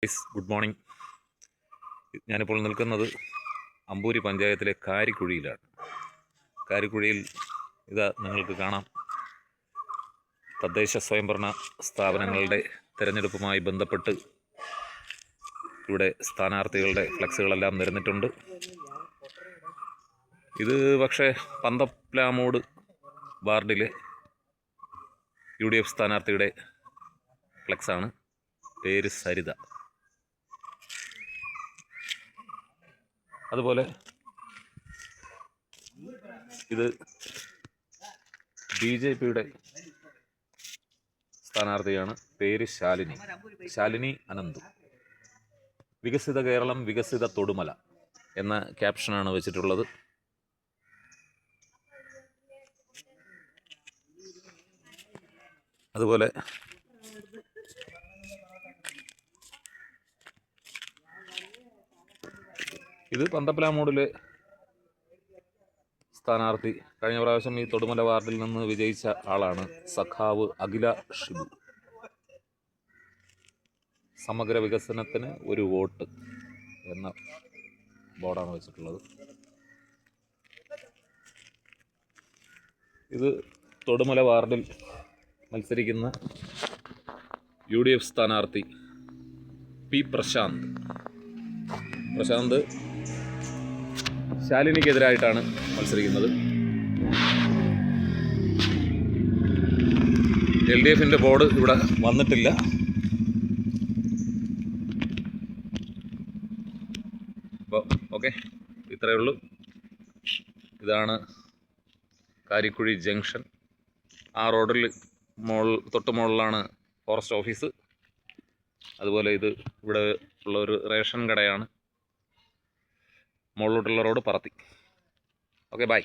Good morning. ഞാനിപ്പോൾ നിൽക്കുന്നത് അമ്പൂരി പഞ്ചായത്തിലെ കാരിക്കുഴിയിലാണ്. കാരിക്കുഴിയിൽ ഇതാ നിങ്ങൾക്ക് കാണാം, തദ്ദേശ സ്വയംഭരണ സ്ഥാപനങ്ങളുടെ തിരഞ്ഞെടുപ്പുമായി ബന്ധപ്പെട്ട് ഇവിടെ സ്ഥാനാർത്ഥികളുടെ ഫ്ലക്സുകളെല്ലാം നിരന്നിട്ടുണ്ട്. ഇത് പക്ഷേ പന്തപ്ലാമൂട് വാർഡിലെ UDF സ്ഥാനാർത്ഥിയുടെ ഫ്ലക്സാണ്. പേര് സരിത. അതുപോലെ ഇത് BJPയുടെ സ്ഥാനാർത്ഥിയാണ്. പേര് ശാലിനി അനന്തു. വികസിത കേരളം, വികസിത തൊടുമല എന്ന ക്യാപ്ഷനാണ് വെച്ചിട്ടുള്ളത്. അതുപോലെ ഇത് പന്തപ്ലാമൂടിലെ സ്ഥാനാർത്ഥി, കഴിഞ്ഞ പ്രാവശ്യം ഈ തൊടുമല വാർഡിൽ നിന്ന് വിജയിച്ച ആളാണ് സഖാവ് അഖില ഷിബു. സമഗ്ര വികസനത്തിന് ഒരു വോട്ട് എന്ന ബോർഡാണ് വെച്ചിട്ടുള്ളത്. ഇത് തൊടുമല വാർഡിൽ മത്സരിക്കുന്ന UDF സ്ഥാനാർത്ഥി P. പ്രശാന്ത് ശാലിനിക്കെതിരായിട്ടാണ് മത്സരിക്കുന്നത്. LDFിൻ്റെ ബോർഡ് ഇവിടെ വന്നിട്ടില്ല. അപ്പോൾ ഓക്കെ, ഇത്രയേ ഉള്ളൂ. ഇതാണ് കാരിക്കുഴി ജംഗ്ഷൻ. ആ റോഡിൽ തൊട്ട് മുകളിലാണ് ഫോറസ്റ്റ് ഓഫീസ്. അതുപോലെ ഇത് ഇവിടെ ഉള്ള ഒരു റേഷൻ കടയാണ്. മുകളിലോട്ടുള്ള റോഡ് പറത്തി. Okay, by.